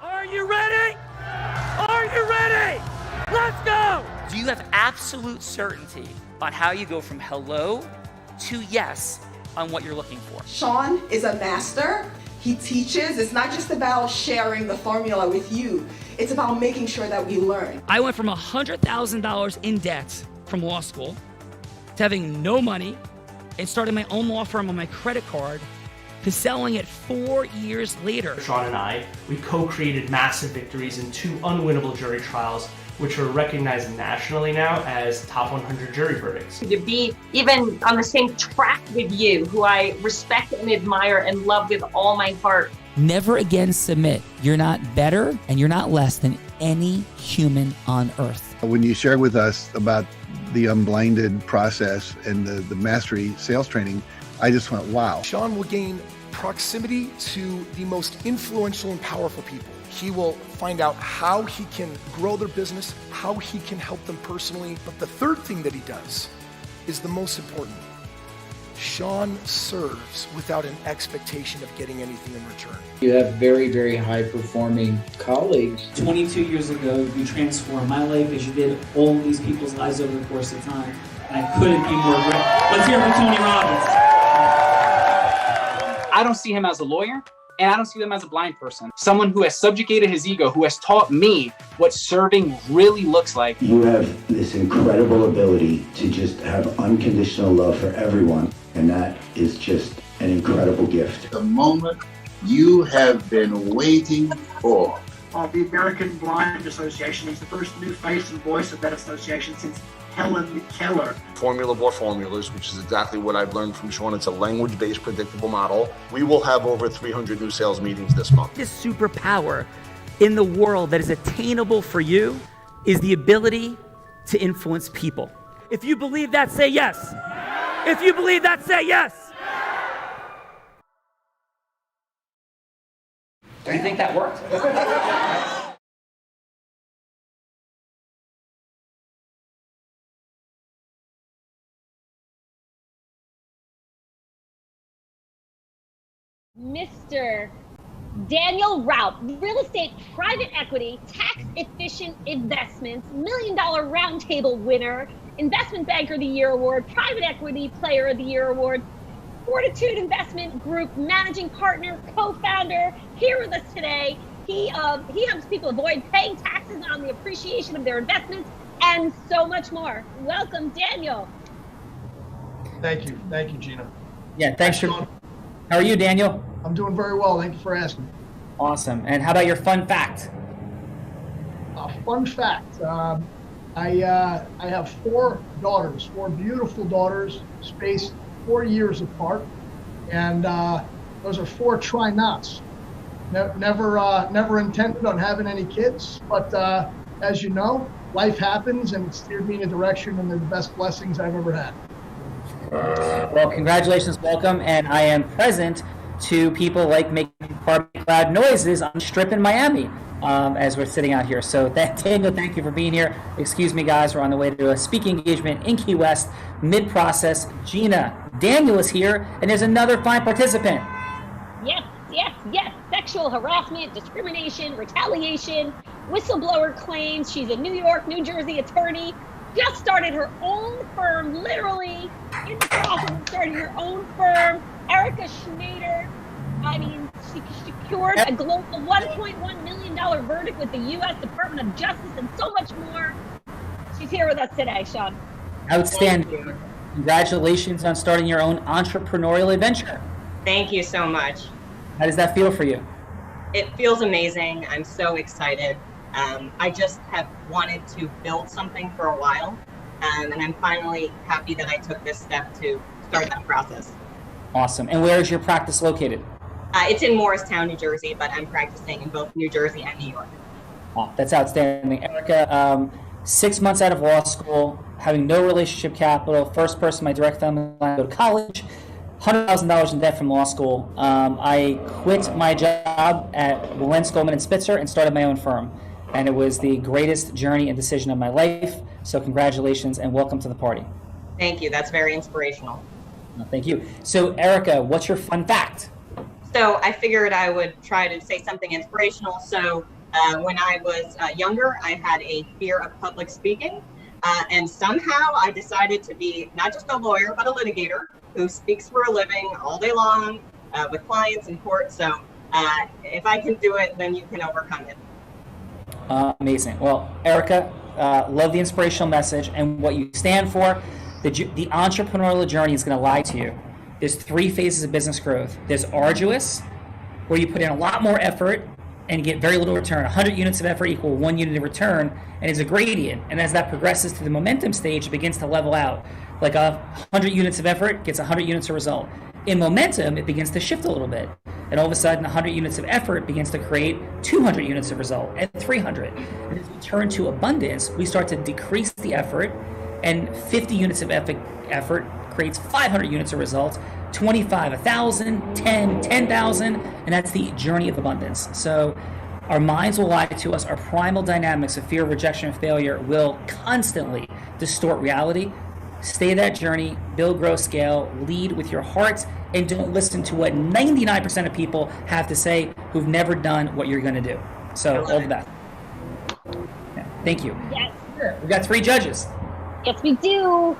Are you ready? Are you ready? Let's go! Do you have absolute certainty about how you go from hello to yes on what you're looking for? Sean is a master. He teaches. It's not just about sharing the formula with you. It's about making sure that we learn. I went from $100,000 in debt from law school to having no money and starting my own law firm on my credit card to selling it 4 years later. Sean and I, we co-created massive victories in 2 unwinnable jury trials, which are recognized nationally now as top 100 jury verdicts. To be even on the same track with you, who I respect and admire and love with all my heart. Never again submit. You're not better and you're not less than any human on earth. When you shared with us about the Unblinded process and the mastery sales training, I just went, wow. Sean will gain proximity to the most influential and powerful people. He will find out how he can grow their business, how he can help them personally. But the third thing that he does is the most important. Sean serves without an expectation of getting anything in return. You have very, very high-performing colleagues. 22 years ago, you transformed my life as you did all these people's lives over the course of time. And I couldn't be more grateful. Let's hear it for Tony Robbins. I don't see him as a lawyer, and I don't see him as a blind person. Someone who has subjugated his ego, who has taught me what serving really looks like. You have this incredible ability to just have unconditional love for everyone, and that is just an incredible gift. The moment you have been waiting for. The American Blind Association is the first new face and voice of that association since Helen Keller. Formula for formulas, which is exactly what I've learned from Sean. It's a language-based predictable model. We will have over 300 new sales meetings this month. This superpower in the world that is attainable for you is the ability to influence people. If you believe that, say yes. If you believe that, say yes. Do you think that worked? Mr. Daniel Raup, real estate, private equity, tax-efficient investments, $1 Million Roundtable winner, Investment Banker of the Year Award, Private Equity Player of the Year Award, Fortitude Investment Group Managing Partner, Co-Founder, here with us today. He helps people avoid paying taxes on the appreciation of their investments and so much more. Welcome, Daniel. Thank you, Gina. Yeah, thanks for. How are you, Daniel? I'm doing very well. Thank you for asking. Awesome. And how about your fun fact? Fun fact. I have 4 daughters, 4 beautiful daughters, spaced 4 years apart, and those are 4 try-nots. Never intended on having any kids, but as you know, life happens, and it steered me in a direction, and they're the best blessings I've ever had. Well, congratulations, welcome, and I am present to people like making loud noises on the Strip in Miami as we're sitting out here. So Daniel, thank you for being here. Excuse me, guys, we're on the way to a speaking engagement in Key West, mid-process. Gina, Daniel is here, and there's another fine participant. Yes. Sexual harassment, discrimination, retaliation, whistleblower claims. She's a New York, New Jersey attorney. Just started her own firm, literally in the process of starting her own firm. Erica Schneider, she secured a global $1.1 million verdict with the U.S. Department of Justice and so much more. She's here with us today, Sean. Outstanding. Congratulations on starting your own entrepreneurial adventure. Thank you so much. How does that feel for you? It feels amazing. I'm so excited. I just have wanted to build something for a while, and I'm finally happy that I took this step to start that process. Awesome. And where is your practice located? It's in Morristown, New Jersey, but I'm practicing in both New Jersey and New York. Oh, that's outstanding. Erica, 6 months out of law school, having no relationship capital, first person in my direct family line to go to college, $100,000 in debt from law school. I quit my job at Wilentz, Goldman & Spitzer and started my own firm. And it was the greatest journey and decision of my life. So congratulations and welcome to the party. Thank you. That's very inspirational. Thank you. So Erica, what's your fun fact? So I figured I would try to say something inspirational. So when I was younger, I had a fear of public speaking. And somehow I decided to be not just a lawyer, but a litigator who speaks for a living all day long with clients in court. So if I can do it, then you can overcome it. Amazing. Well, Erica, love the inspirational message and what you stand for. The entrepreneurial journey is going to lie to you. There's 3 phases of business growth. There's arduous, where you put in a lot more effort and get very little return. 100 units of effort equal 1 unit of return, and it's a gradient. And as that progresses to the momentum stage, it begins to level out. Like 100 units of effort gets 100 units of result. In momentum, it begins to shift a little bit. And all of a sudden, 100 units of effort begins to create 200 units of result and 300. And as we turn to abundance, we start to decrease the effort, and 50 units of effort creates 500 units of results, 25, 1,000, 10, 10,000, and that's the journey of abundance. So our minds will lie to us. Our primal dynamics of fear, rejection, and failure will constantly distort reality. Stay that journey, build, grow, scale, lead with your heart, and don't listen to what 99% of people have to say who've never done what you're going to do. So all the best. Yeah, thank you. Yes. We've got 3 judges. Yes, we do.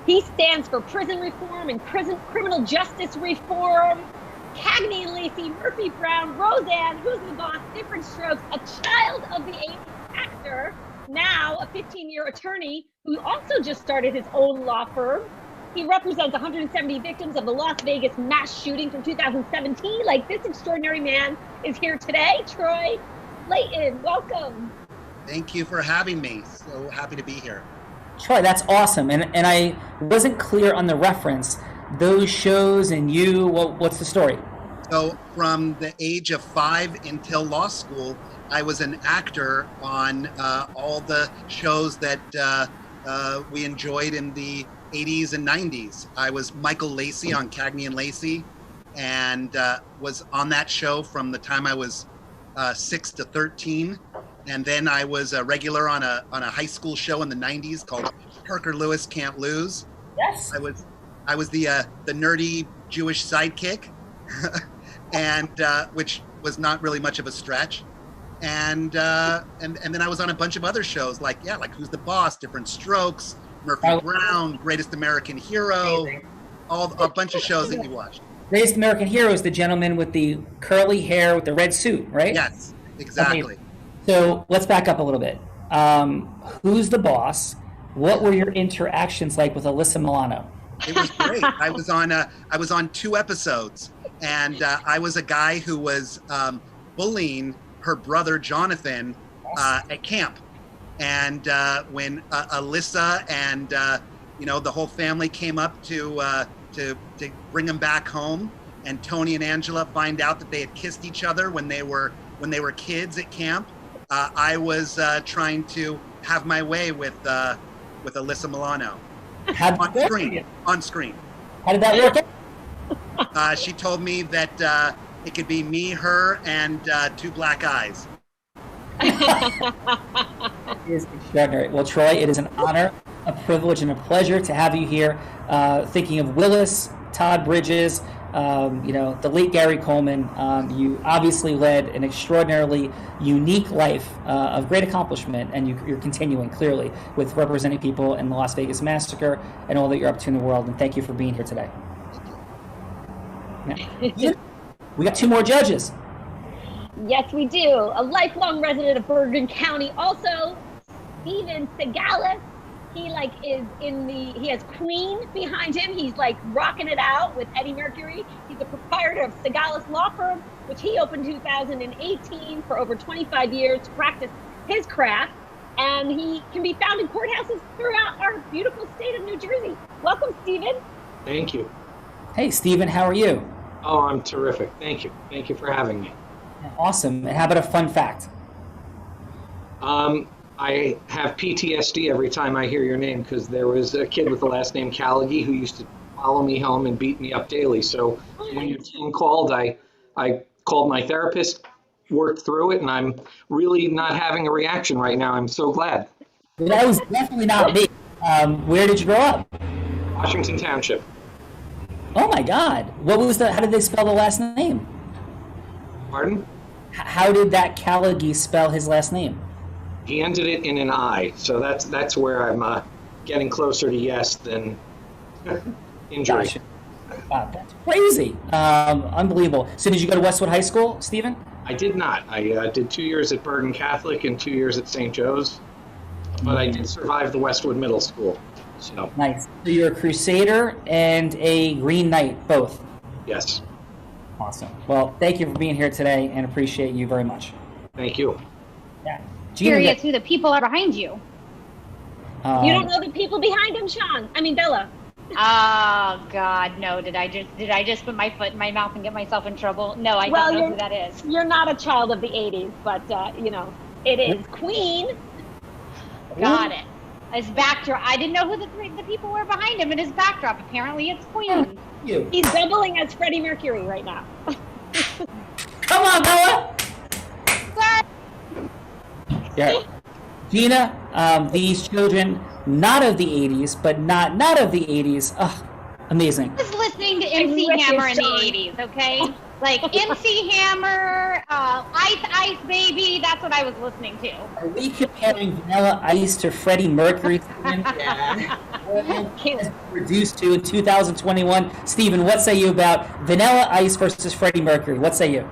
He stands for prison reform and criminal justice reform. Cagney and Lacey, Murphy Brown, Roseanne, Who's the Boss, Different Strokes, a child of the 80s actor, now a 15-year attorney who also just started his own law firm. He represents 170 victims of the Las Vegas mass shooting from 2017. Like, this extraordinary man is here today. Troy Layton, welcome. Thank you for having me. So happy to be here. Troy, that's awesome. And I wasn't clear on the reference. Those shows and you, what's the story? So from the age of 5 until law school, I was an actor on all the shows that we enjoyed in the 80s and 90s. I was Michael Lacey on Cagney and Lacey, and was on that show from the time I was 6 to 13. And then I was a regular on a high school show in the 90s called Parker Lewis Can't Lose. Yes. I was the nerdy Jewish sidekick, and which was not really much of a stretch. And then I was on a bunch of other shows like Who's the Boss, Different Strokes, Murphy Brown, Greatest American Hero, a bunch of shows that you watched. Greatest American Hero is the gentleman with the curly hair with the red suit, right? Yes, exactly. Okay. So let's back up a little bit. Who's the Boss? What were your interactions like with Alyssa Milano? It was great. I was on 2 episodes, and I was a guy who was bullying her brother Jonathan at camp. And when Alyssa and the whole family came up to bring him back home, and Tony and Angela find out that they had kissed each other when they were kids at camp, I was trying to have my way with Alyssa Milano on screen. How did that work out? She told me that it could be me, her, and 2 black eyes. It is extraordinary. Well, Troy, it is an honor, a privilege, and a pleasure to have you here. Thinking of Willis, Todd Bridges, the late Gary Coleman. You obviously led an extraordinarily unique life of great accomplishment, and you're continuing clearly with representing people in the Las Vegas Massacre and all that you're up to in the world. And thank you for being here today. Now, we got 2 more judges. Yes, we do. A lifelong resident of Bergen County. Also, Steven Segalis. He he has Queen behind him. He's rocking it out with Eddie Mercury. He's the proprietor of Segalis Law Firm, which he opened in 2018 for over 25 years to practice his craft. And he can be found in courthouses throughout our beautiful state of New Jersey. Welcome, Steven. Thank you. Hey, Steven, how are you? Oh, I'm terrific. Thank you. Thank you for having me. Awesome. And how about a fun fact? I have PTSD every time I hear your name because there was a kid with the last name Callaghy who used to follow me home and beat me up daily. So when your team called, I called my therapist, worked through it, and I'm really not having a reaction right now. I'm so glad. That was definitely not me. Where did you grow up? Washington Township. Oh my God. How did they spell the last name? Pardon? How did that Callagy spell his last name? He ended it in an I, so that's where I'm getting closer to yes than injury. Gotcha. Wow, that's crazy. Unbelievable. So did you go to Westwood High School, Stephen? I did not. I did 2 years at Bergen Catholic and 2 years at St. Joe's, but I did survive the Westwood Middle School. So Nice. So you're a Crusader and a Green Knight, both. yes, Awesome. Well, thank you for being here today and appreciate you very much. thank you. Yeah. Curious who the people are behind you. Um, You don't know the people behind him, Sean. I mean, Bella. Oh God, no! Did I just put my foot in my mouth and get myself in trouble? No, I don't know who that is. You're not a child of the '80s, but it is Queen. Got it. His backdrop. I didn't know who the people were behind him in his backdrop. Apparently, it's Queen. You. He's doubling as Freddie Mercury right now. Come on, Bella. Yeah. Gina, these children, not of the 80s, but not of the 80s. Ugh, amazing. I was listening to MC Hammer in the '80s. Okay, like MC Hammer, Ice Baby. That's what I was listening to. Are we comparing Vanilla Ice to Freddie Mercury? Yeah. Reduced to in 2021. Stephen, what say you about Vanilla Ice versus Freddie Mercury? What say you?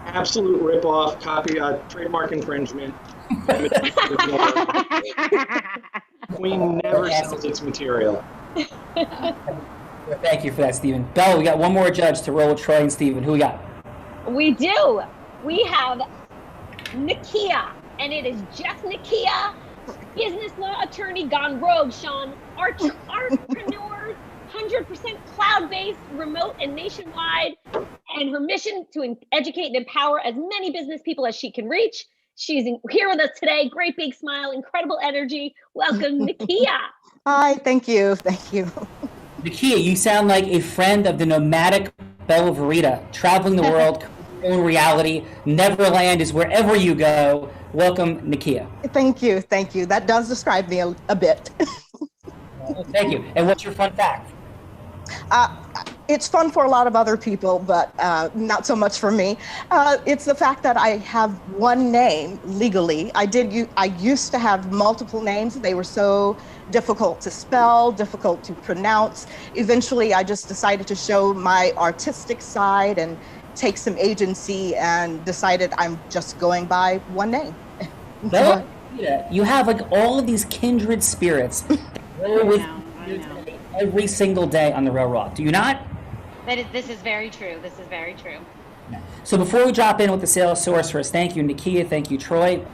Absolute ripoff, copy, trademark infringement. Queen never sells its material. Thank you for that, Stephen. Bella, we got one more judge to roll with Troy and Stephen. Who we got? We do. We have Nakia, and it is just Nakia, business law attorney gone rogue, Sean. Entrepreneurs, 100% cloud-based, remote and nationwide, and her mission to educate and empower as many business people as she can reach. She's here with us today. Great big smile, incredible energy. Welcome, Nakia. Hi, thank you. Thank you. Nakia, you sound like a friend of the nomadic Bella Verita, traveling the world, own reality. Neverland is wherever you go. Welcome, Nakia. Thank you. Thank you. That does describe me a bit. Thank you. And what's your fun fact? It's fun for a lot of other people, but not so much for me. It's the fact that I have one name legally. I used to have multiple names. They were so difficult to spell, difficult to pronounce. Eventually, I just decided to show my artistic side and take some agency and decided I'm just going by one name. Bella, you have like all of these kindred spirits with every single day on the railroad. Do you not? This is very true. This is very true. So before we drop in with the sales sorceress, thank you, Nakia. Thank you, Troy.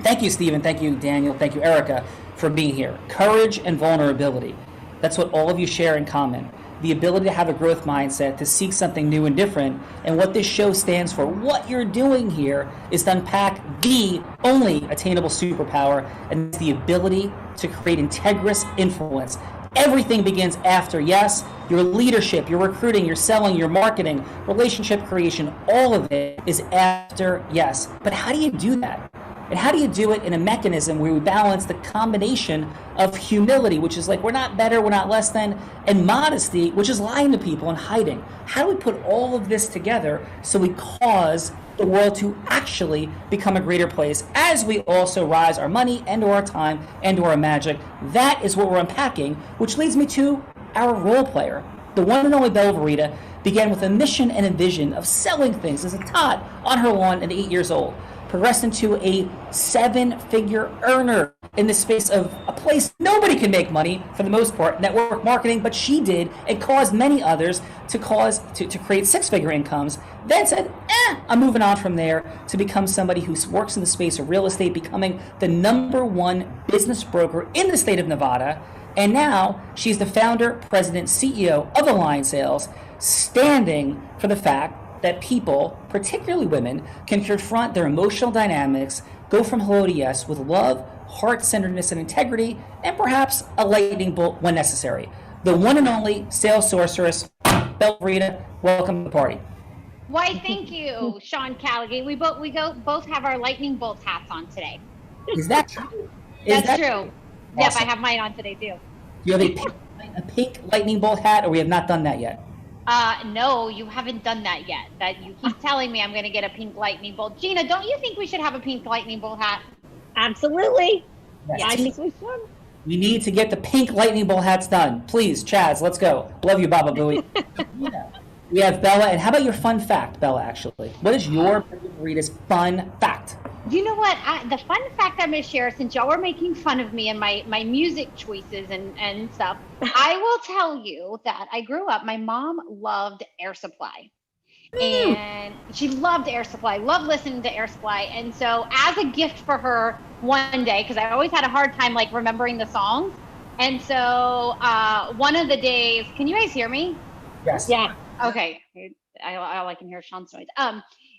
Thank you, Stephen. Thank you, Daniel. Thank you, Erica, for being here. Courage and vulnerability. That's what all of you share in common. The ability to have a growth mindset, to seek something new and different. And what this show stands for, what you're doing here, is to unpack the only attainable superpower, and it's the ability to create integrous influence. Everything begins after yes. Your leadership, your recruiting, your selling, your marketing, relationship creation, all of it is after yes. But how do you do that? And how do you do it in a mechanism where we balance the combination of humility, which is like we're not better, we're not less than, and modesty, which is lying to people and hiding? How do we put all of this together so we cause the world to actually become a greater place as we also rise our money and or our time and or our magic? That is what we're unpacking, which leads me to our role player. The one and only Bella Verita began with a mission and a vision of selling things as a tot on her lawn at 8 years old, progressed into a 7-figure earner in the space of a place nobody can make money for the most part, network marketing, but she did and caused many others to create 6-figure incomes, then said, I'm moving on from there to become somebody who works in the space of real estate, becoming the #1 business broker in the state of Nevada. And now she's the founder, president, CEO of Align Sales, standing for the fact that people, particularly women, can confront their emotional dynamics, go from hello to yes with love, heart-centeredness, and integrity, and perhaps a lightning bolt when necessary. The one and only sales sorceress, Bella Verita, welcome to the party. Why, thank you, Sean Callagy. We both have our lightning bolt hats on today. Is that true? That's true. Awesome. Yep, I have mine on today too. Do you have a pink lightning bolt hat, or we have not done that yet? No, you haven't done that yet. That you keep telling me I'm going to get a pink lightning bolt. Gina, don't you think we should have a pink lightning bolt hat? Absolutely. Yes. I think we should. We need to get the pink lightning bolt hats done. Please, Chaz, let's go. Love you, Baba Booey. Yeah. We have Bella. And how about your fun fact, Bella, actually? What is your Rita's fun fact? You know what? The fun fact I'm going to share, since y'all were making fun of me and my music choices and stuff, I will tell you that I grew up, my mom loved Air Supply. And she loved Air Supply, loved listening to Air Supply. And so as a gift for her one day, because I always had a hard time like remembering the songs. And so one of the days, can you guys hear me? Yes. Yeah. Okay. I can hear Sean's noise.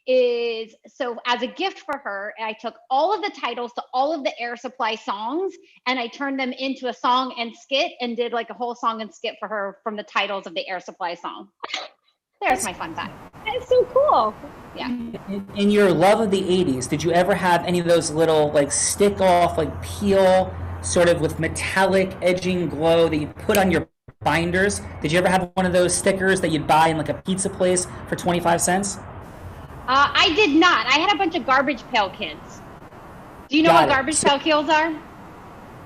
Is so as a gift for her, I took all of the titles to all of the Air Supply songs and I turned them into a song and skit and did like a whole song and skit for her from the titles of the Air Supply song. There's my fun fact. That's so cool. Yeah. In your love of the 80s, did you ever have any of those little like stick off, like peel, sort of with metallic edging glow that you put on your binders? Did you ever have one of those stickers that you'd buy in like a pizza place for 25 cents? I did not. I had a bunch of Garbage Pail Kids. Do you know what Garbage Pail Kids are?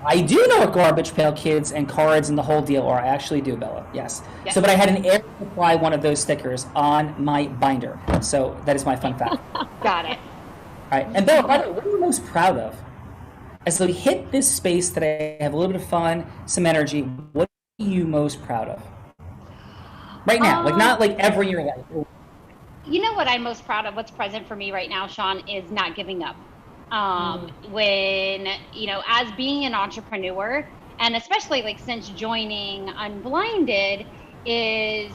I do know what Garbage Pail Kids and cards and the whole deal are. I actually do, Bella. Yes. So, but I had an Air Supply one of those stickers on my binder. So that is my fun fact. Got it. All right. And Bella, by the way, what are you most proud of? As we hit this space today, have a little bit of fun, some energy. What are you most proud of? Right now, like not like ever in your life. You know what I'm most proud of? What's present for me right now, Sean, is not giving up. When, you know, as being an entrepreneur, and especially like since joining Unblinded, is,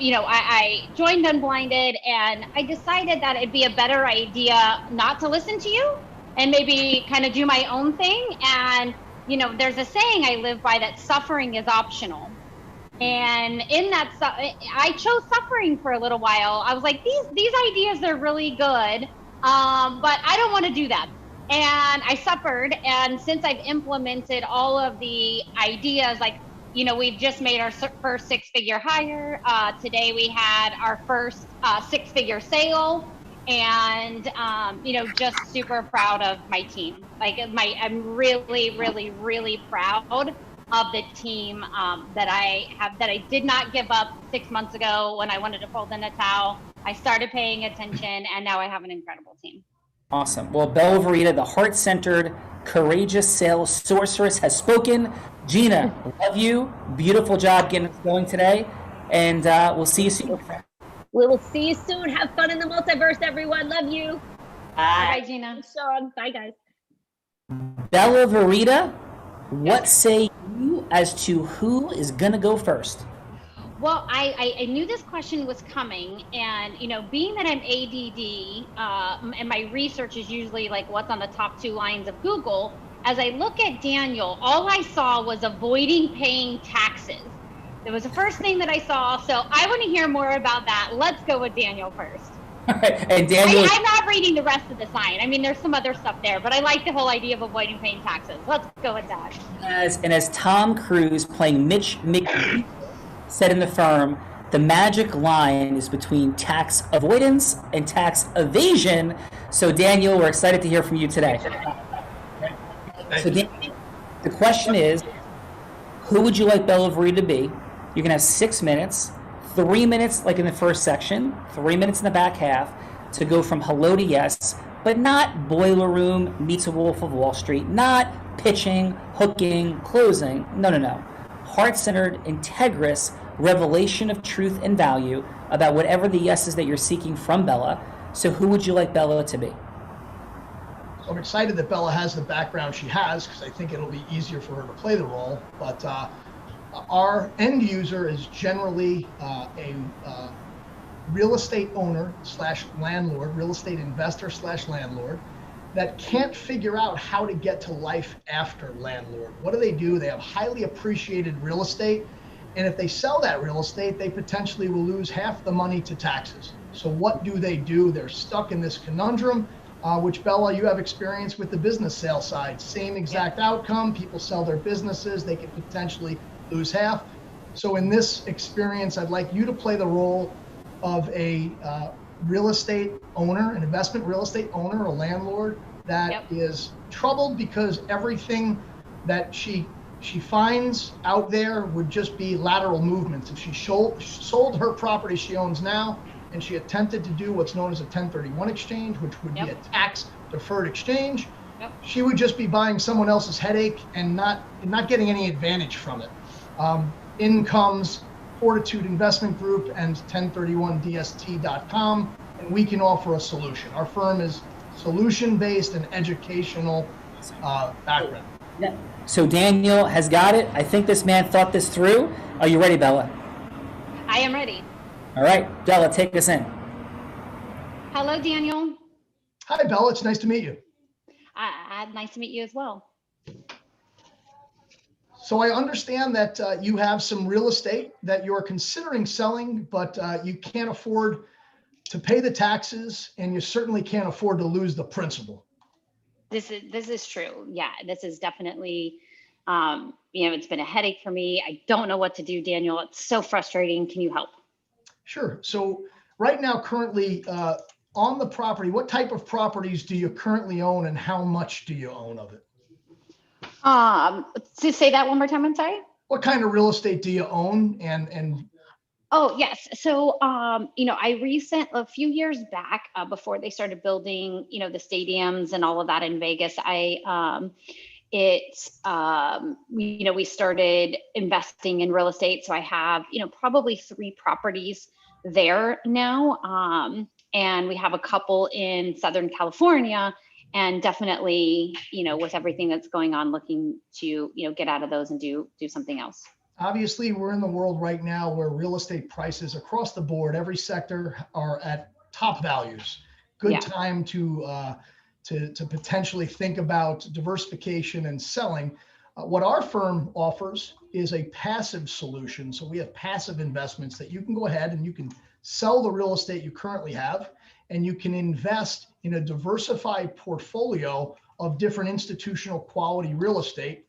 you know, I joined Unblinded and I decided that it'd be a better idea not to listen to you and maybe kind of do my own thing. And, you know, there's a saying I live by that suffering is optional. And in that, I chose suffering for a little while. I was like, these ideas are really good, but I don't want to do that. And I suffered. And since I've implemented all of the ideas, like, you know, we've just made our first 6-figure hire. Today we had our first 6-figure sale. And, you know, just super proud of my team. Like I'm really, really, really proud of the team that I have, that I did not give up 6 months ago when I wanted to fold in a towel. I started paying attention, and now I have an incredible team. Awesome. Well, Bella Verita, the heart-centered, courageous sales sorceress, has spoken. Gina, love you. Beautiful job getting us going today, and we'll see you soon. We will see you soon. Have fun in the multiverse, everyone. Love you. Bye, Gina. Sean. Bye, guys. Bella Verita, what say you as to who is going to go first? Well, I knew this question was coming, and, you know, being that I'm ADD, and my research is usually like what's on the top 2 lines of Google, as I look at Daniel, all I saw was avoiding paying taxes. It was the first thing that I saw, so I want to hear more about that. Let's go with Daniel first. And Daniel, I'm not reading the rest of the sign. I mean, there's some other stuff there, but I like the whole idea of avoiding paying taxes. Let's go with that. As Tom Cruise playing Mitch McNeil said in The Firm, the magic line is between tax avoidance and tax evasion. So Daniel, we're excited to hear from you today. So Daniel, the question is, who would you like Bella Verita to be? You're going to have 6 minutes, 3 minutes like in the first section, 3 minutes in the back half to go from hello to yes, but not boiler room meets a Wolf of Wall Street, not pitching, hooking, closing. No. Heart-centered, integrous revelation of truth and value about whatever the yeses that you're seeking from Bella. So who would you like Bella to be? So I'm excited that Bella has the background she has because I think it'll be easier for her to play the role. But our end user is generally a real estate owner / landlord, real estate investor / landlord that can't figure out how to get to life after landlord. What do? They have highly appreciated real estate. And if they sell that real estate, they potentially will lose half the money to taxes. So what do? They're stuck in this conundrum, which Bella, you have experience with the business sales side. Same exact outcome. People sell their businesses. They could potentially lose half. So in this experience, I'd like you to play the role of a real estate owner, an investment real estate owner, a landlord that is troubled because everything that she finds out there would just be lateral movements. If she sold her property she owns now and she attempted to do what's known as a 1031 exchange, which would be a tax deferred exchange, she would just be buying someone else's headache and not getting any advantage from it. In comes Fortitude Investment Group and 1031dst.com, and we can offer a solution. Our firm is solution-based and educational background. Yeah. So Daniel has got it. I think this man thought this through. Are you ready, Bella? I am ready. All right, Bella, take us in. Hello, Daniel. Hi, Bella. It's nice to meet you. Nice to meet you as well. So I understand that you have some real estate that you're considering selling, but you can't afford to pay the taxes, and you certainly can't afford to lose the principal. This is true. Yeah, this is definitely, it's been a headache for me. I don't know what to do, Daniel. It's so frustrating. Can you help? Sure. So right now, currently on the property, what type of properties do you currently own, and how much do you own of it? To say that one more time, I'm sorry. What kind of real estate do you own, and Oh, yes. So, a few years back, before they started building, the stadiums and all of that in Vegas, we started investing in real estate. So I have, probably 3 properties there now. And we have a couple in Southern California, and definitely, with everything that's going on, looking to, get out of those and do something else. Obviously, we're in the world right now where real estate prices across the board, every sector, are at top values. Good time to potentially think about diversification and selling. What our firm offers is a passive solution. So we have passive investments that you can go ahead and you can sell the real estate you currently have, and you can invest in a diversified portfolio of different institutional quality real estate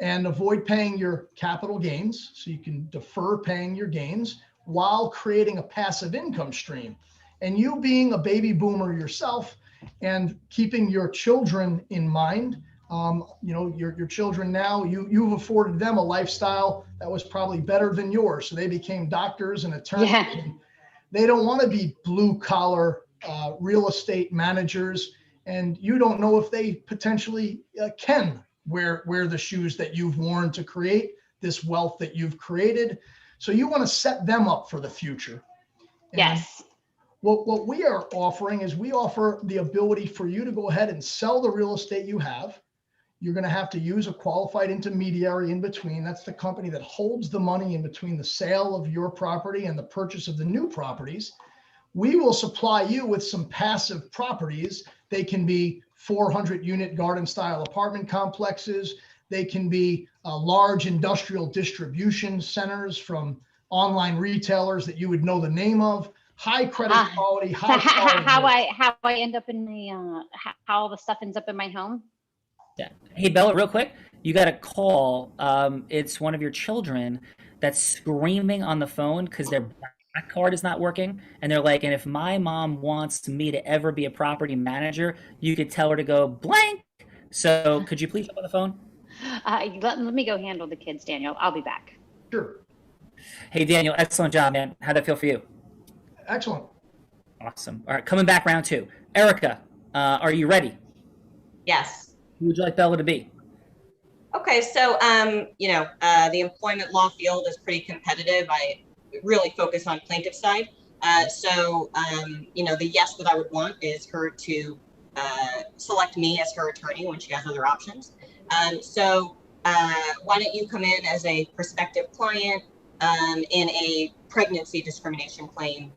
and avoid paying your capital gains. So you can defer paying your gains while creating a passive income stream. And you, being a baby boomer yourself and keeping your children in mind, your children now, you've afforded them a lifestyle that was probably better than yours. So they became doctors and attorneys. Yeah. They don't want to be blue collar real estate managers. And you don't know if they potentially can wear the shoes that you've worn to create this wealth that you've created. So you want to set them up for the future. And yes. What we are offering is we offer the ability for you to go ahead and sell the real estate you have. You're going to have to use a qualified intermediary in between. That's the company that holds the money in between the sale of your property and the purchase of the new properties. We will supply you with some passive properties. They can be 400 unit garden style apartment complexes. They can be large industrial distribution centers from online retailers that you would know the name of. High credit quality, high quality. How I end up in the how all the stuff ends up in my home. Yeah. Hey, Bella, real quick, you got a call. It's one of your children that's screaming on the phone because their black card is not working. And they're like, and if my mom wants me to ever be a property manager, you could tell her to go blank. So could you please jump on the phone? Let me go handle the kids, Daniel. I'll be back. Sure. Hey, Daniel, excellent job, man. How'd that feel for you? Excellent. Awesome. All right, coming back round 2. Erica, are you ready? Yes. Who would you like Bella to be? Okay, so the employment law field is pretty competitive. I really focus on plaintiff side. The yes that I would want is her to select me as her attorney when she has other options. Why don't you come in as a prospective client in a pregnancy discrimination claim?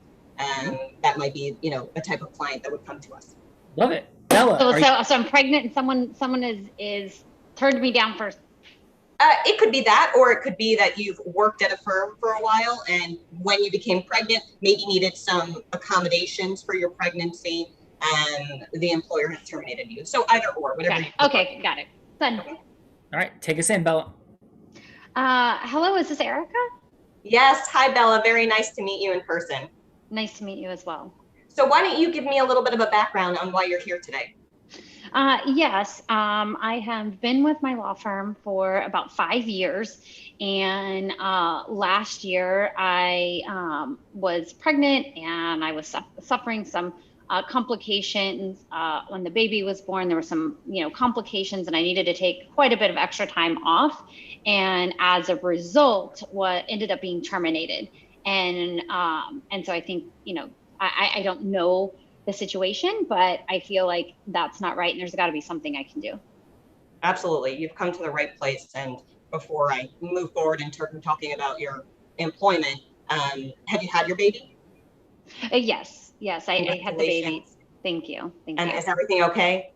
That might be, a type of client that would come to us. Love it. Bella, so I'm pregnant and someone is turned me down first. It could be that, or it could be that you've worked at a firm for a while and when you became pregnant, maybe needed some accommodations for your pregnancy and the employer has terminated you. So either or, whatever. Okay, got it. Done. All right, take us in, Bella. Hello, is this Erica? Yes. Hi, Bella. Very nice to meet you in person. Nice to meet you as well. So why don't you give me a little bit of a background on why you're here today? Yes, I have been with my law firm for about 5 years. And last year I was pregnant and I was suffering some complications. When the baby was born, there were some, complications and I needed to take quite a bit of extra time off. And as a result, what ended up being terminated. And so I think, I don't know the situation, but I feel like that's not right. And there's got to be something I can do. Absolutely. You've come to the right place. And before I move forward in talking about your employment, have you had your baby? Yes, I had the baby. Thank you. And is everything okay?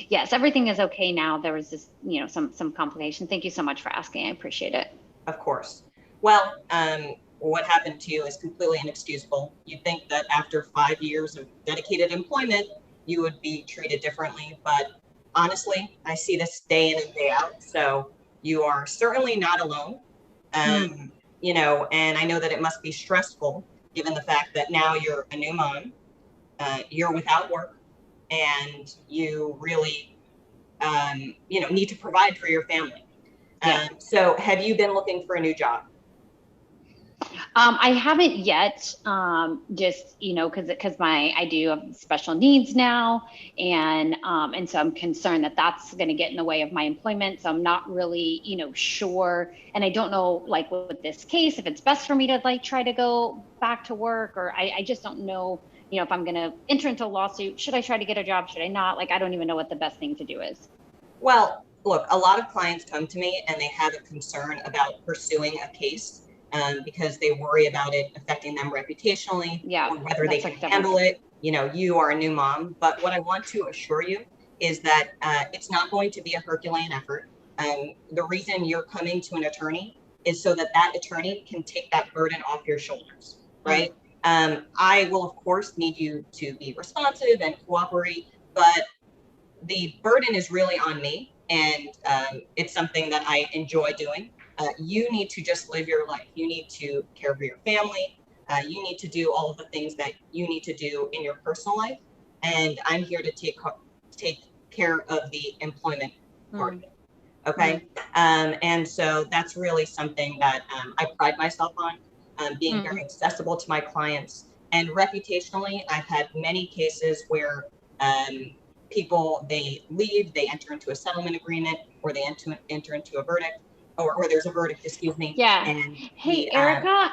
Yes, everything is okay now. There was just, some complication. Thank you so much for asking. I appreciate it. Of course. Well, what happened to you is completely inexcusable. You'd think that after 5 years of dedicated employment, you would be treated differently. But honestly, I see this day in and day out. So you are certainly not alone. And I know that it must be stressful given the fact that now you're a new mom, you're without work, and you really, need to provide for your family. So have you been looking for a new job? I haven't yet, just, because I do have special needs now. And so I'm concerned that that's going to get in the way of my employment. So I'm not really, sure. And I don't know, like with this case, if it's best for me to try to go back to work, or I just don't know, if I'm going to enter into a lawsuit. Should I try to get a job? Should I not? I don't even know what the best thing to do is. Well, look, a lot of clients come to me and they have a concern about pursuing a case. Because they worry about it affecting them reputationally, or whether they can handle it. You are a new mom, but what I want to assure you is that it's not going to be a Herculean effort. The reason you're coming to an attorney is so that attorney can take that burden off your shoulders, right? I will, of course, need you to be responsive and cooperate, but the burden is really on me, and it's something that I enjoy doing. You need to just live your life. You need to care for your family. You need to do all of the things that you need to do in your personal life. And I'm here to take care of the employment part of it. Okay. And so that's really something that I pride myself on, being very accessible to my clients. And reputationally, I've had many cases where people, they leave, they enter into a settlement agreement, or they enter into a verdict. Or there's a verdict, excuse me. Yeah. Hey, Erica,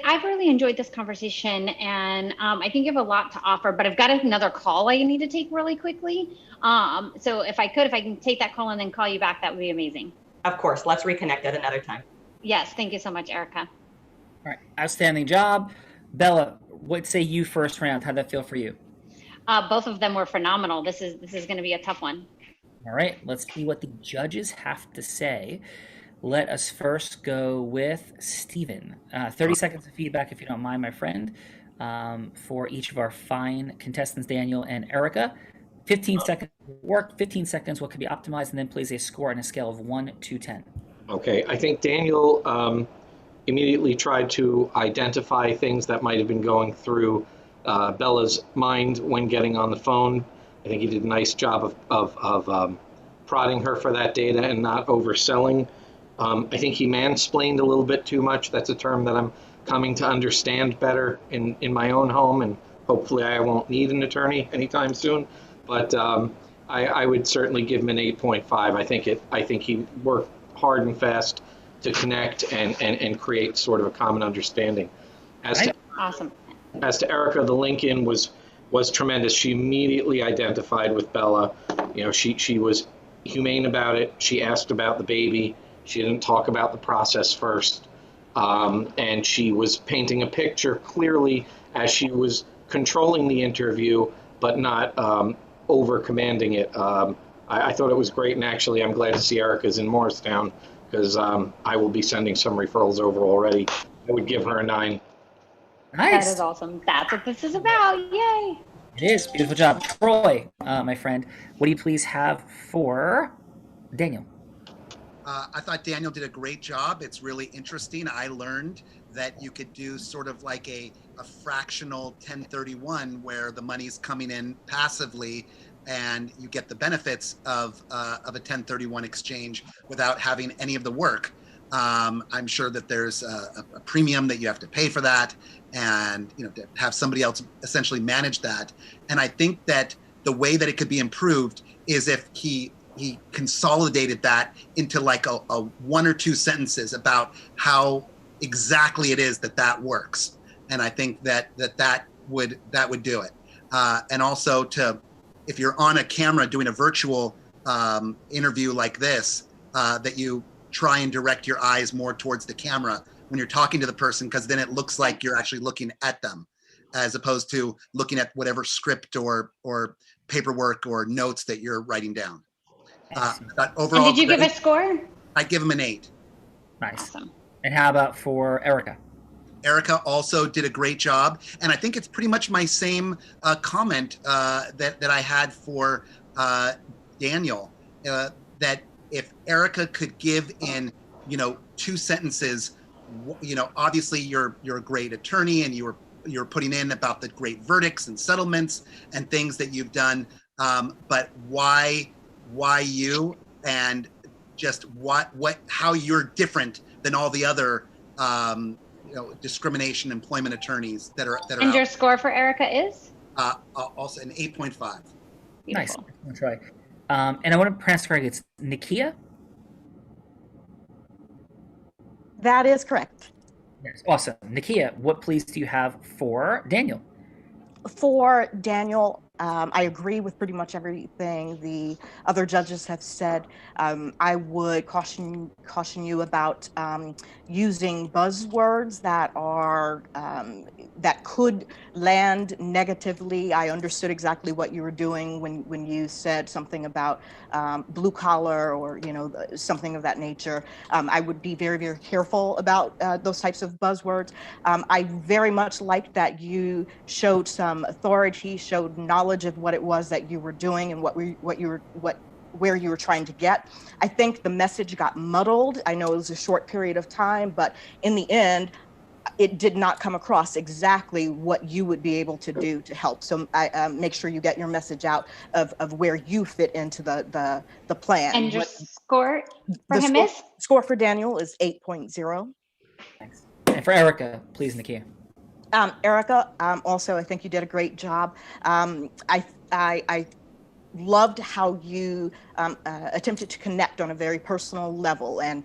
I've really enjoyed this conversation, and I think you have a lot to offer, but I've got another call I need to take really quickly. So if I can take that call and then call you back, that would be amazing. Of course. Let's reconnect at another time. Yes. Thank you so much, Erica. All right. Outstanding job. Bella, what say you first round? How'd that feel for you? Both of them were phenomenal. This is going to be a tough one. All right. Let's see what the judges have to say. Let us first go with Stephen. 30 seconds of feedback, if you don't mind, my friend, for each of our fine contestants, Daniel and Erica. 15 seconds work, 15 seconds what could be optimized, and then please a score on a scale of 1 to 10. Okay, I think Daniel immediately tried to identify things that might have been going through Bella's mind when getting on the phone. I think he did a nice job of prodding her for that data and not overselling. I think he mansplained a little bit too much. That's a term that I'm coming to understand better in my own home, and hopefully I won't need an attorney anytime soon. But I would certainly give him an 8.5. I think he worked hard and fast to connect and create sort of a common understanding. Awesome. As to Erica, the link-in was tremendous. She immediately identified with Bella. She was humane about it. She asked about the baby. She didn't talk about the process first. And she was painting a picture clearly as she was controlling the interview, but not over commanding it. I thought it was great, and actually I'm glad to see Erica's in Morristown, because I will be sending some referrals over already. I would give her a 9. Nice. That is awesome. That's what this is about. Yay. It is. Beautiful job. Troy, my friend, what do you please have for Daniel? I thought Daniel did a great job. It's really interesting. I learned that you could do sort of like a fractional 1031 where the money's coming in passively and you get the benefits of a 1031 exchange without having any of the work. I'm sure that there's a premium that you have to pay for that, and to have somebody else essentially manage that. And I think that the way that it could be improved is if he consolidated that into like a 1 or 2 sentences about how exactly it is that works. And I think that would do it. And also if you're on a camera doing a virtual interview like this, that you try and direct your eyes more towards the camera when you're talking to the person, because then it looks like you're actually looking at them as opposed to looking at whatever script or paperwork or notes that you're writing down. Overall, and did you give a score? I'd give him an 8. Nice. Awesome. And how about for Erica? Erica also did a great job. And I think it's pretty much my same comment that I had for Daniel, that if Erica could give in, 2 sentences, obviously you're a great attorney and you're putting in about the great verdicts and settlements and things that you've done. But why you, and just how you're different than all the other discrimination employment attorneys that are and your score for Erica is also an 8.5. Nice. I'll try. And I want to pronounce correctly. It's Nikia. That is correct. Yes. Awesome. Nikia, what please do you have for Daniel? For Daniel, I agree with pretty much everything the other judges have said. I would caution you about using buzzwords that are that could land negatively. I understood exactly what you were doing when you said something about blue collar or something of that nature. I would be very, very careful about those types of buzzwords. I very much liked that you showed some authority, showed knowledge of what it was that you were doing and where you were trying to get. I think the message got muddled. I know it was a short period of time, but in the end, it did not come across exactly what you would be able to do to help. So make sure you get your message out of where you fit into the plan. And your score for him is? Score for Daniel is 8.0. Thanks. And for Erica, please, Nikia. Erica, also, I think you did a great job. I loved how you attempted to connect on a very personal level, and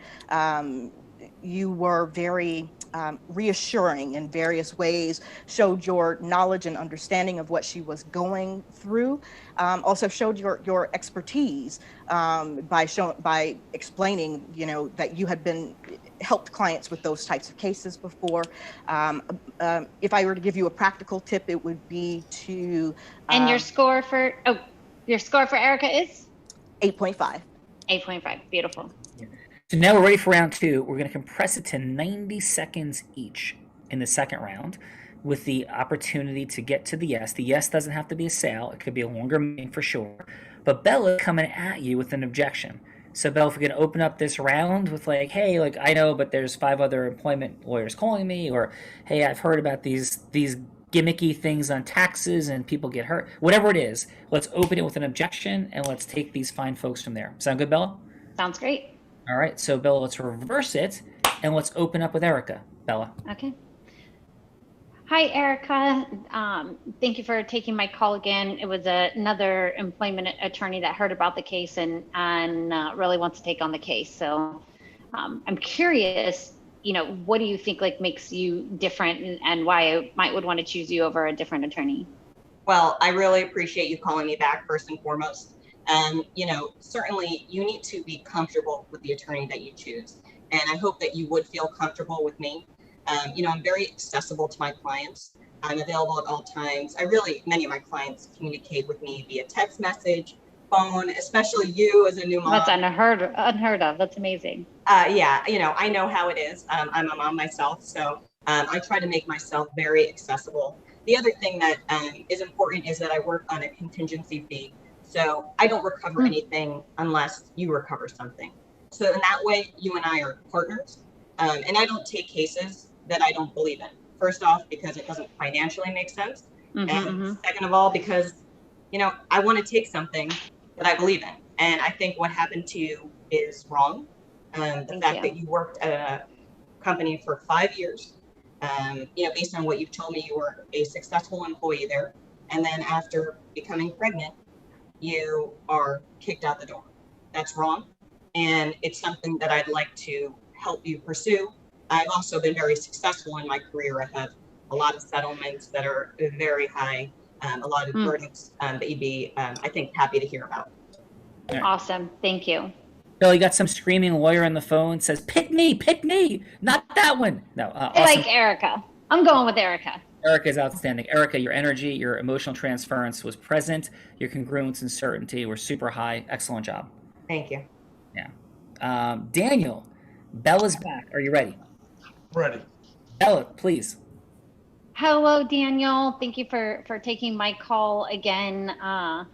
you were very reassuring in various ways, showed your knowledge and understanding of what she was going through, also showed your expertise by explaining, that you had helped clients with those types of cases before. If I were to give you a practical tip, it would be to... And your score for Erica is? 8.5. 8.5, beautiful. So now we're ready for round 2. We're going to compress it to 90 seconds each in the second round with the opportunity to get to the yes. The yes doesn't have to be a sale. It could be a longer meeting for sure. But Bella coming at you with an objection. So Bella, if we're going to open up this round with hey, I know, but there's 5 other employment lawyers calling me, or hey, I've heard about these gimmicky things on taxes and people get hurt. Whatever it is, let's open it with an objection and let's take these fine folks from there. Sound good, Bella? Sounds great. All right, so Bella, let's reverse it, and let's open up with Erica. Bella. Okay. Hi, Erica. Thank you for taking my call again. It was another employment attorney that heard about the case and really wants to take on the case. So I'm curious, what do you think makes you different and why I would want to choose you over a different attorney? Well, I really appreciate you calling me back first and foremost. Certainly you need to be comfortable with the attorney that you choose. And I hope that you would feel comfortable with me. I'm very accessible to my clients. I'm available at all times. Many of my clients communicate with me via text message, phone, especially you as a new mom. That's unheard of. That's amazing. Yeah, I know how it is. I'm a mom myself, so I try to make myself very accessible. The other thing that is important is that I work on a contingency fee. So I don't recover anything unless you recover something. So in that way, you and I are partners. And I don't take cases that I don't believe in. First off, because it doesn't financially make sense. And second of all, because, I want to take something that I believe in. And I think what happened to you is wrong. The fact that you worked at a company for 5 years, based on what you've told me, you were a successful employee there. And then after becoming pregnant, you are kicked out the door. That's wrong. And it's something that I'd like to help you pursue. I've also been very successful in my career. I have a lot of settlements that are very high, a lot of verdicts that you'd be, I think, happy to hear about. Awesome. Thank you. Bill, you got some screaming lawyer on the phone, says, pick me, not that one. No, I awesome. like Erica. I'm going with Erica. Erica is outstanding. Erica, your energy, your emotional transference was present. Your congruence and certainty were super high. Excellent job. Thank you. Yeah. Daniel, Bella's back. Are you ready? Ready. Bella, please. Hello, Daniel. Thank you for taking my call again. I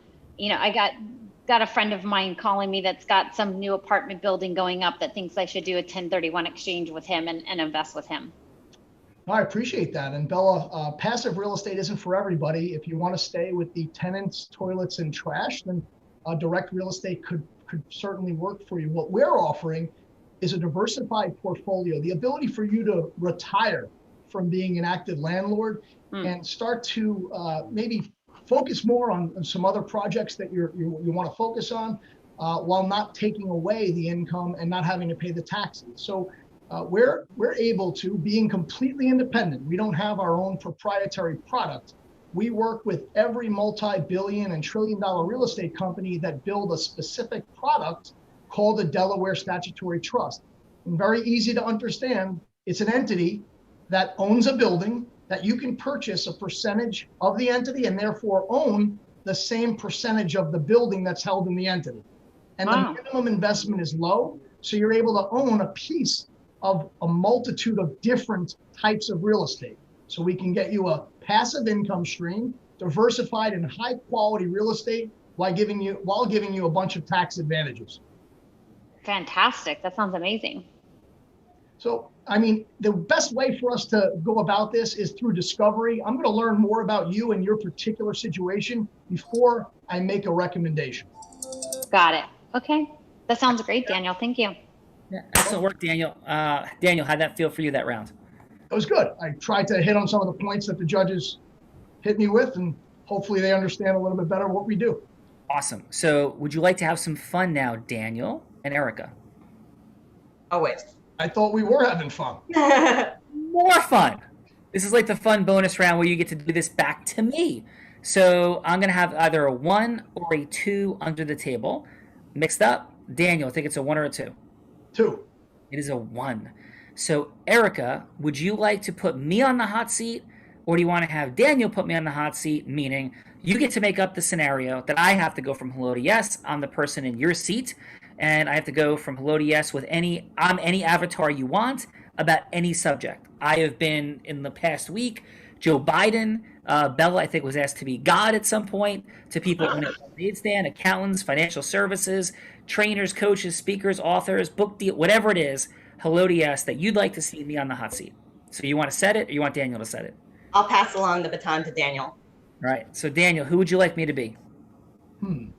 got a friend of mine calling me that's got some new apartment building going up that thinks I should do a 1031 exchange with him and invest with him. I appreciate that. And Bella, passive real estate isn't for everybody. If you want to stay with the tenants, toilets, and trash, then direct real estate could certainly work for you. What we're offering is a diversified portfolio, the ability for you to retire from being an active landlord and start to maybe focus more on some other projects that you want to focus on while not taking away the income and not having to pay the taxes. So we're able to, being completely independent, we don't have our own proprietary product. We work with every multi-billion and trillion-dollar real estate company that build a specific product called a Delaware Statutory Trust. And very easy to understand, it's an entity that owns a building that you can purchase a percentage of the entity and therefore own the same percentage of the building that's held in the entity. And the minimum investment is low, so you're able to own a piece of a multitude of different types of real estate. So we can get you a passive income stream, diversified in high quality real estate while giving you a bunch of tax advantages. Fantastic. That sounds amazing. So, the best way for us to go about this is through discovery. I'm going to learn more about you and your particular situation before I make a recommendation. Got it. Okay. That sounds great, Daniel. Thank you. Yeah, excellent work, Daniel. Daniel, how'd that feel for you that round? It was good. I tried to hit on some of the points that the judges hit me with, and hopefully they understand a little bit better what we do. Awesome. So would you like to have some fun now, Daniel and Erica? Always. I thought we were having fun. More fun. This is like the fun bonus round where you get to do this back to me. So I'm going to have either a 1 or a 2 under the table. Mixed up. Daniel, I think it's a 1 or a 2. 2. It is a 1. So Erica, would you like to put me on the hot seat, or do you want to have Daniel put me on the hot seat, meaning you get to make up the scenario that I have to go from hello to yes. I'm the person in your seat, and I have to go from hello to yes with any avatar you want about any subject. I have been, in the past week, Joe Biden. Bella, I think, was asked to be God at some point, to people on the aid stand, accountants, financial services, trainers, coaches, speakers, authors, book deal, whatever it is, hello to yes, that you'd like to see me on the hot seat. So you want to set it, or you want Daniel to set it? I'll pass along the baton to Daniel. All right. So Daniel, who would you like me to be? Who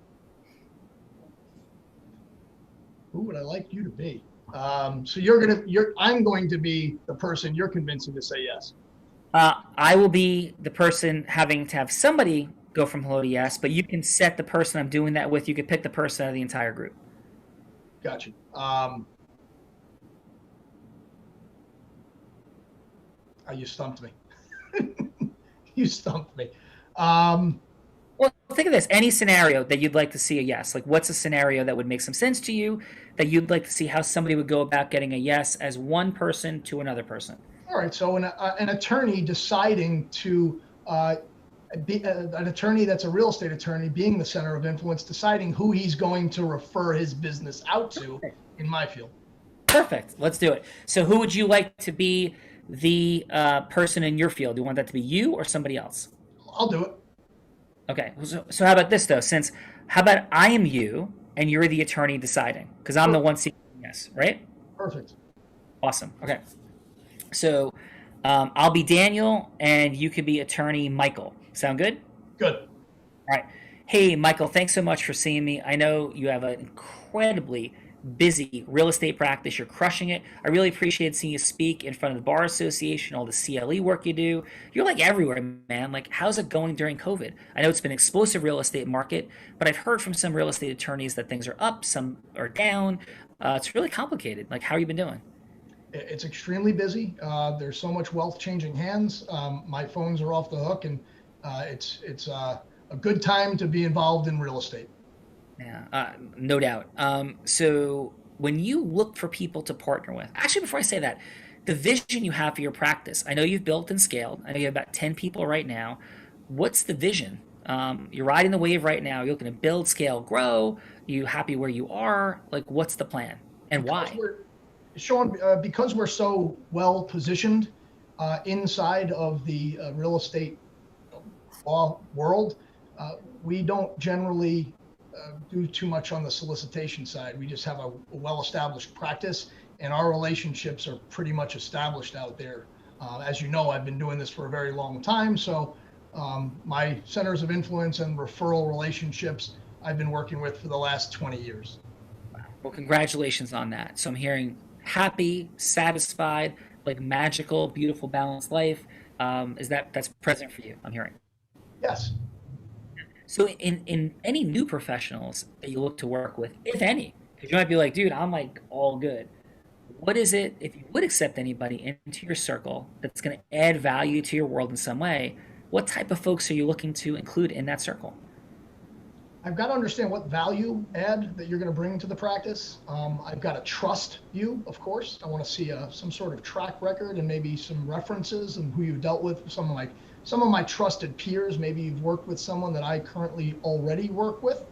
would I like you to be? So I'm going to be the person you're convincing to say yes. I will be the person having to have somebody go from hello to yes, but you can set the person I'm doing that with. You could pick the person out of the entire group. Gotcha. You stumped me. You stumped me. Well, think of this. Any scenario that you'd like to see a yes. Like, what's a scenario that would make some sense to you, that you'd like to see how somebody would go about getting a yes as one person to another person? All right. So an attorney deciding to be an attorney that's a real estate attorney, being the center of influence, deciding who he's going to refer his business out to in my field. Perfect. Let's do it. So who would you like to be the person in your field? Do you want that to be you or somebody else? I'll do it. Okay. So how about this, though? How about I am you and you're the attorney deciding? Because I'm the one seeking yes. Yes, right? Perfect. Awesome. Okay. So I'll be Daniel, and you could be attorney Michael. Sound good? Good. All right. Hey, Michael, thanks so much for seeing me. I know you have an incredibly busy real estate practice. You're crushing it. I really appreciate seeing you speak in front of the Bar Association, all the CLE work you do. You're like everywhere, man. Like, how's it going during COVID? I know it's been an explosive real estate market, but I've heard from some real estate attorneys that things are up, some are down. It's really complicated. Like, how have you been doing? It's extremely busy. There's so much wealth changing hands. My phones are off the hook, and it's a good time to be involved in real estate. Yeah, no doubt. So when you look for people to partner with, actually, before I say that, the vision you have for your practice, I know you've built and scaled. I know you have about 10 people right now. What's the vision? You're riding the wave right now. You're looking to build, scale, grow. You happy where you are? Like, what's the plan and why? Sean, because we're so well positioned inside of the real estate law world, we don't generally do too much on the solicitation side. We just have a well-established practice, and our relationships are pretty much established out there. As you know, I've been doing this for a very long time, so my centers of influence and referral relationships I've been working with for the last 20 years. Well, congratulations on that. So I'm hearing happy, satisfied, like magical, beautiful, balanced life. That's present for you? I'm hearing. Yes. So in any new professionals that you look to work with, if any, because you might be like, dude, I'm like all good. What is it, if you would accept anybody into your circle that's going to add value to your world in some way, what type of folks are you looking to include in that circle? I've got to understand what value add that you're going to bring to the practice. I've got to trust you, of course. I want to see some sort of track record and maybe some references and who you've dealt with. Some of my trusted peers. Maybe you've worked with someone that I currently already work with,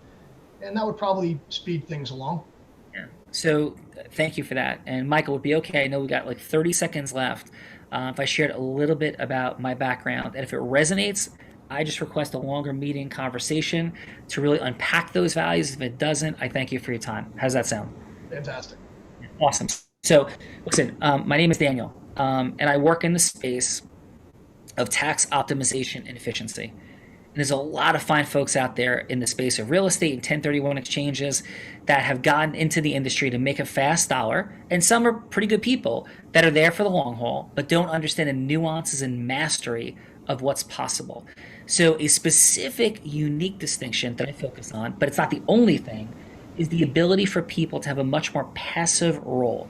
and that would probably speed things along. Yeah. So thank you for that. And Michael, would be okay. I know we got like 30 seconds left. If I shared a little bit about my background, and if it resonates, I just request a longer meeting conversation to really unpack those values. If it doesn't, I thank you for your time. How's that sound? Fantastic. Awesome. So listen, my name is Daniel, and I work in the space of tax optimization and efficiency. And there's a lot of fine folks out there in the space of real estate and 1031 exchanges that have gotten into the industry to make a fast dollar. And some are pretty good people that are there for the long haul, but don't understand the nuances and mastery of what's possible. So a specific, unique distinction that I focus on, but it's not the only thing, is the ability for people to have a much more passive role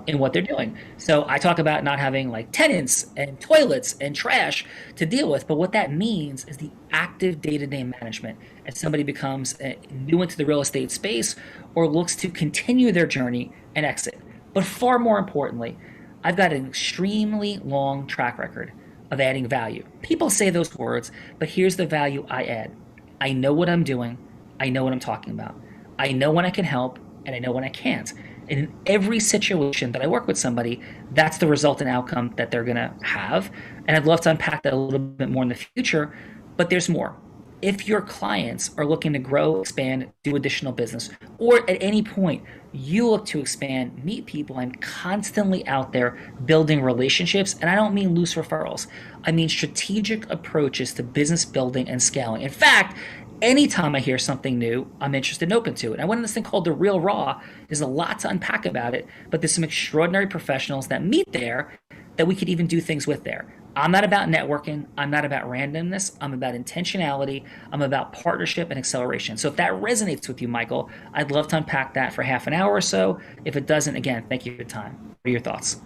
in what they're doing. So I talk about not having like tenants and toilets and trash to deal with, but what that means is the active day-to-day management as somebody becomes new into the real estate space or looks to continue their journey and exit. But far more importantly, I've got an extremely long track record of adding value. People say those words, but here's the value I add. I know what I'm doing. I know what I'm talking about. I know when I can help, and I know when I can't. And in every situation that I work with somebody, that's the resultant outcome that they're going to have. And I'd love to unpack that a little bit more in the future, but there's more. If your clients are looking to grow, expand, do additional business, or at any point you look to expand, meet people, I'm constantly out there building relationships. And I don't mean loose referrals. I mean strategic approaches to business building and scaling. In fact, anytime I hear something new, I'm interested and open to it. I went in this thing called The Real Raw. There's a lot to unpack about it, but there's some extraordinary professionals that meet there that we could even do things with there. I'm not about networking. I'm not about randomness. I'm about intentionality. I'm about partnership and acceleration. So if that resonates with you, Michael, I'd love to unpack that for half an hour or so. If it doesn't, again, thank you for your time. What are your thoughts?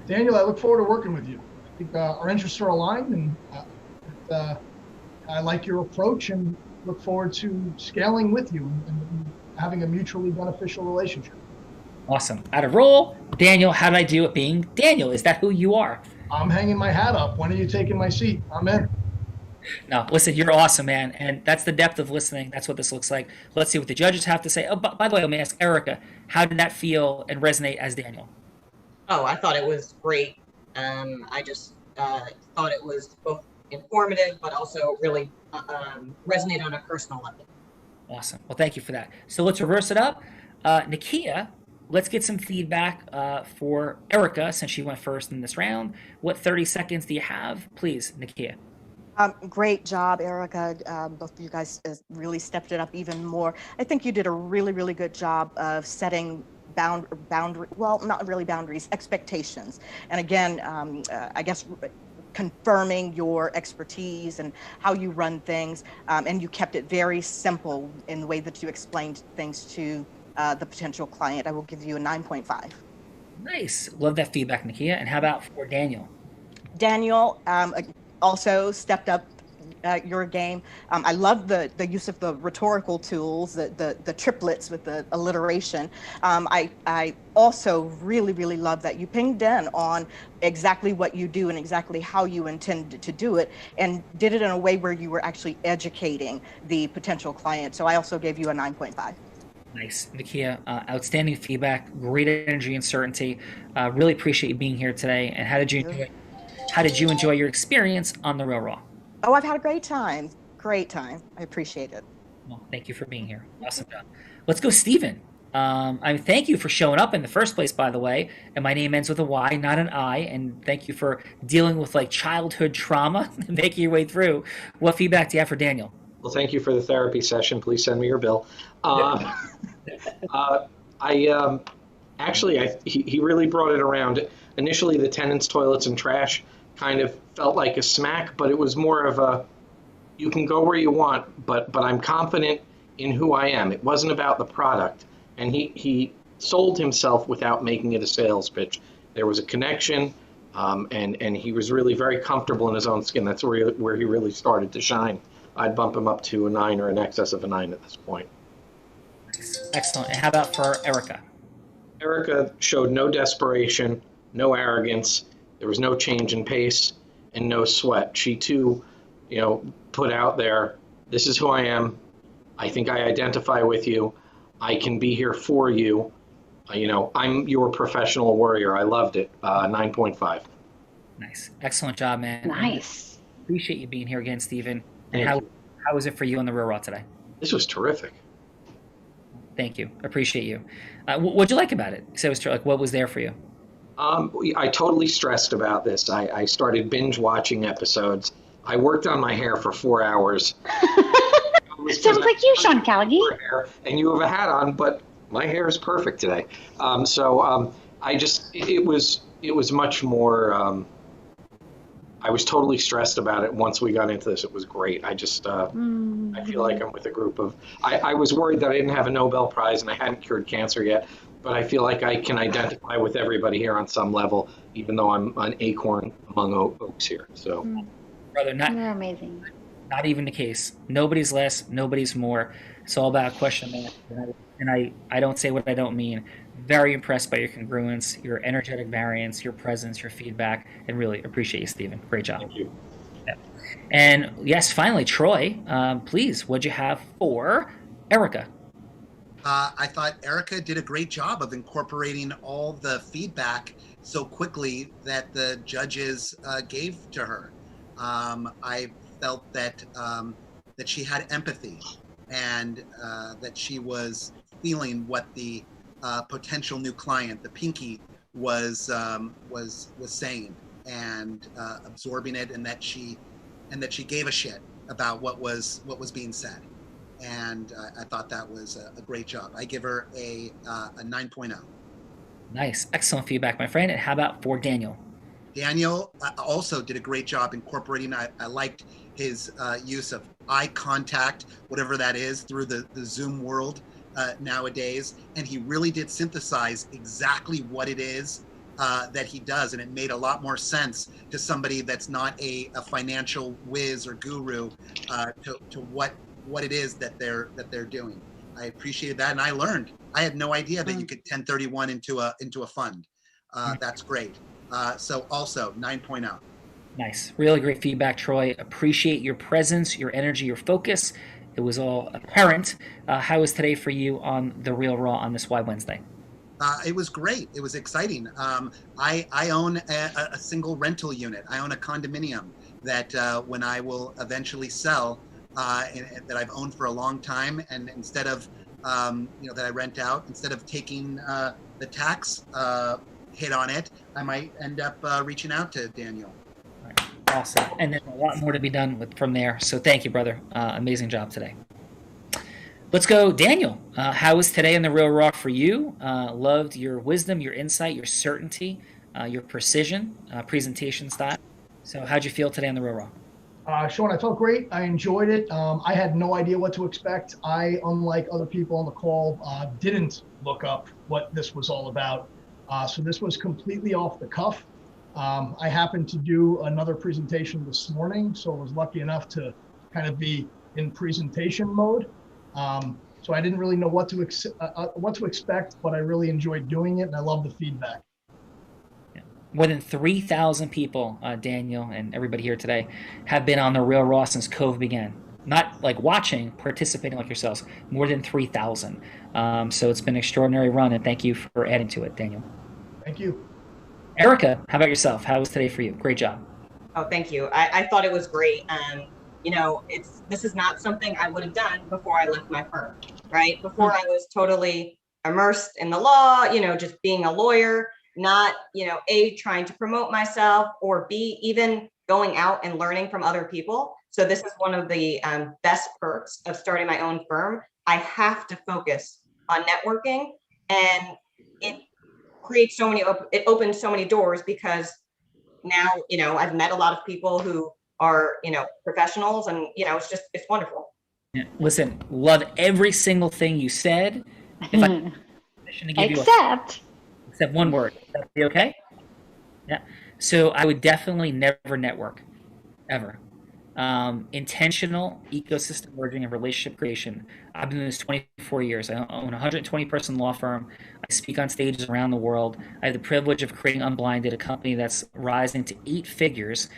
Daniel, I look forward to working with you. I think our interests are aligned, and I like your approach and look forward to scaling with you and having a mutually beneficial relationship. Awesome. Out of roll, Daniel, how did I do at being Daniel? Is that who you are? I'm hanging my hat up. When are you taking my seat? I'm in. No, listen, you're awesome, man. And that's the depth of listening. That's what this looks like. Let's see what the judges have to say. Oh, by the way, let me ask Erica, how did that feel and resonate as Daniel? Oh, I thought it was great. I just thought it was both informative, but also really resonate on a personal level. Awesome. Well, thank you for that. So let's reverse it up. Nakia, let's get some feedback for Erica since she went first in this round. What 30 seconds do you have? Please, Nakia. Great job, Erica. Both of you guys really stepped it up even more. I think you did a really, really good job of setting boundary, well, not really boundaries, expectations. And again, I guess confirming your expertise and how you run things. And you kept it very simple in the way that you explained things to the potential client. I will give you a 9.5. Nice. Love that feedback, Nakia. And how about for Daniel? Daniel also stepped up your game. I love the use of the rhetorical tools, the triplets with the alliteration. I also really, really love that you pinged in on exactly what you do and exactly how you intend to do it, and did it in a way where you were actually educating the potential client. So I also gave you a 9.5. Nice. Nakia, outstanding feedback, great energy and certainty. Really appreciate you being here today. And how did you enjoy your experience on The Real Raw? Oh, I've had a great time. Great time. I appreciate it. Well, thank you for being here. Awesome job. Let's go, Steven. Thank you for showing up in the first place, by the way. And my name ends with a Y, not an I. And thank you for dealing with like childhood trauma and making your way through. What feedback do you have for Daniel? Well, thank you for the therapy session. Please send me your bill. He really brought it around. Initially, the tenants, toilets, and trash kind of felt like a smack, but it was more of a, you can go where you want, but I'm confident in who I am. It wasn't about the product. And he sold himself without making it a sales pitch. There was a connection, and he was really very comfortable in his own skin. That's where he really started to shine. I'd bump him up to a 9 or in excess of a 9 at this point. Excellent. And how about for Erica? Erica showed no desperation, no arrogance. There was no change in pace and no sweat. She too, put out there, this is who I am. I think I identify with you. I can be here for you. I'm your professional warrior. I loved it. 9.5. Nice. Excellent job, man. Nice. Appreciate you being here again, Steven. And how was it for you on The Real Raw today? This was terrific. Thank you. Appreciate you. What'd you like about it? So it was what was there for you? I totally stressed about this. I started binge watching episodes. I worked on my hair for 4 hours. Sounds like you, Sean Callagy. And you have a hat on, but my hair is perfect today. It was much more. I was totally stressed about it. Once we got into this, it was great. I feel like I'm with a group of, I was worried that I didn't have a Nobel Prize and I hadn't cured cancer yet, but I feel like I can identify with everybody here on some level, even though I'm an acorn among oaks here. So, brother, you're amazing. Not even the case. Nobody's less, nobody's more. It's all about question, man. And I don't say what I don't mean. Very impressed by your congruence, your energetic variance, your presence, your feedback, and really appreciate you, Steven. Great job. Thank you. Yeah. And yes, finally, Troy, please, what'd you have for Erica? I thought Erica did a great job of incorporating all the feedback so quickly that the judges gave to her. I felt that she had empathy and that she was feeling what the potential new client, the Pinky, was saying and absorbing it, and that she gave a shit about what was being said. And I thought that was a great job. I give her a 9.0. Nice. Excellent feedback, my friend. And how about for Daniel? Daniel also did a great job incorporating, I liked his use of eye contact, whatever that is, through the Zoom world nowadays. And he really did synthesize exactly what it is that he does. And it made a lot more sense to somebody that's not a financial whiz or guru to what it is that they're doing. I appreciated that, and I learned. I had no idea that you could 1031 into a fund. That's great. So also 9.0. Nice. Really great feedback, Troy. Appreciate your presence, your energy, your focus. It was all apparent. How was today for you on The Real Raw on this Y Wednesday? It was great. It was exciting. I own a single rental unit. I own a condominium that when I will eventually sell, that I've owned for a long time, and instead of that I rent out, instead of taking the tax hit on it, I might end up reaching out to Daniel. Awesome. And there's a lot more to be done from there. So thank you, brother. Amazing job today. Let's go, Daniel. How was today in the Real Raw for you? Loved your wisdom, your insight, your certainty, your precision, presentation style. So how'd you feel today in the Real Raw? Sean, I felt great. I enjoyed it. I had no idea what to expect. I, unlike other people on the call, didn't look up what this was all about. So this was completely off the cuff. I happened to do another presentation this morning, so I was lucky enough to kind of be in presentation mode. So I didn't really know what to expect, but I really enjoyed doing it, and I love the feedback. More than 3,000 people, Daniel and everybody here today, have been on the Real Raw since COVID began. Not like watching, participating like yourselves. More than 3,000. So it's been an extraordinary run, and thank you for adding to it, Daniel. Thank you. Erica, how about yourself? How was today for you? Great job. Oh, thank you. I thought it was great. This is not something I would have done before I left my firm, right? Before I was totally immersed in the law, just being a lawyer, not, A, trying to promote myself, or B, even going out and learning from other people. So this is one of the best perks of starting my own firm. I have to focus on networking, and it creates it opens so many doors, because now, I've met a lot of people who are, professionals, and, it's wonderful. Yeah. Listen, love every single thing you said. If I permission to give except one word. That'd be okay? Yeah. So I would definitely never network, ever. Intentional ecosystem merging and relationship creation. I've been doing this 24 years. I own a 120-person law firm. I speak on stages around the world. I have the privilege of creating Unblinded, a company that's rising to 8 figures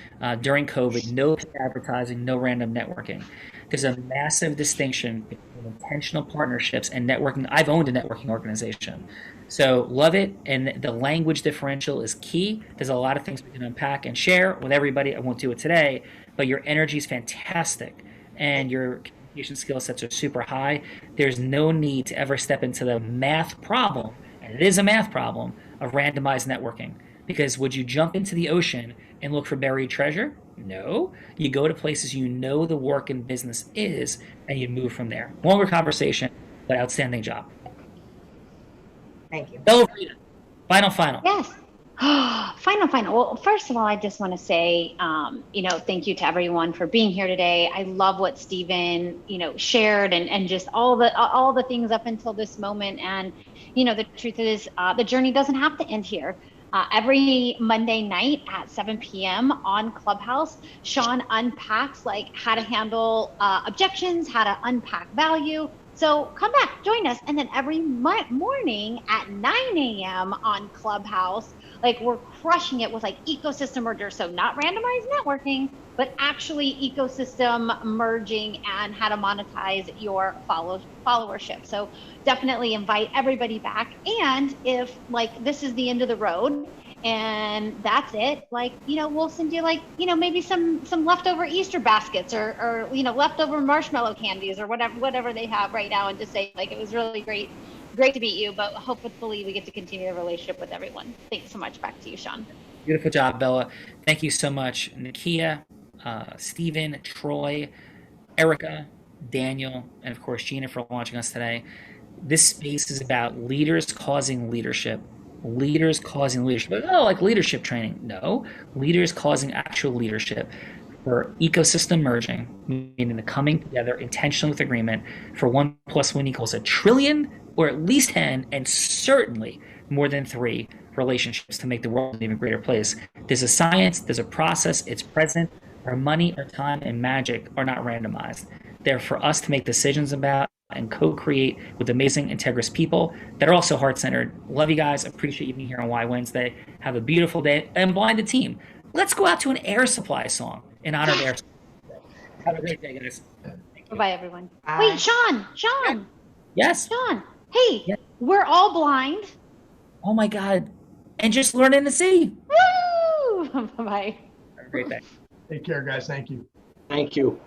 during COVID. No advertising, no random networking. There's a massive distinction between intentional partnerships and networking. I've owned a networking organization. So love it, and the language differential is key. There's a lot of things we can unpack and share with everybody. I won't do it today, but your energy is fantastic, and your communication skill sets are super high. There's no need to ever step into the math problem, and it is a math problem, of randomized networking. Because would you jump into the ocean and look for buried treasure? No. You go to places you know the work and business is, and you move from there. Longer conversation, but outstanding job. Thank you. Bella, final. Yes. Final. Well, first of all, I just want to say, thank you to everyone for being here today. I love what Stephen, shared, and just all the things up until this moment. And, the truth is, the journey doesn't have to end here. Every Monday night at 7 p.m. on Clubhouse, Sean unpacks how to handle objections, how to unpack value. So come back, join us. And then every morning at 9 a.m. on Clubhouse, we're crushing it with ecosystem merger. So not randomized networking, but actually ecosystem merging and how to monetize your followership. So definitely invite everybody back. And if this is the end of the road and that's it, we'll send you maybe some leftover Easter baskets or leftover marshmallow candies or whatever they have right now, and just say it was really great to meet you, but hopefully we get to continue the relationship with everyone. Thanks so much. Back to you, Sean. Beautiful job, Bella. Thank you so much, Nakia, Stephen, Troy, Erica, Daniel, and of course Gina for launching us today. This space is about leaders causing leadership. Leaders causing leadership. Leadership training. No. Leaders causing actual leadership for ecosystem merging, meaning the coming together intentionally with agreement for 1 + 1 = $1 trillion, or at least 10, and certainly more than 3 relationships to make the world an even greater place. There's a science, there's a process, it's present. Our money, our time, and magic are not randomized. They're for us to make decisions about and co-create with amazing, integrous people that are also heart-centered. Love you guys. Appreciate you being here on Why Wednesday. Have a beautiful day. And Blinded team, let's go out to an Air Supply song in honor of Air Supply. Have a great day, guys. Bye, everyone. Bye. Wait, Sean. Yes. Sean. Hey, yes. We're all blind. Oh my God. And just learning to see. Woo! Bye. Have a great day. Take care, guys. Thank you. Thank you.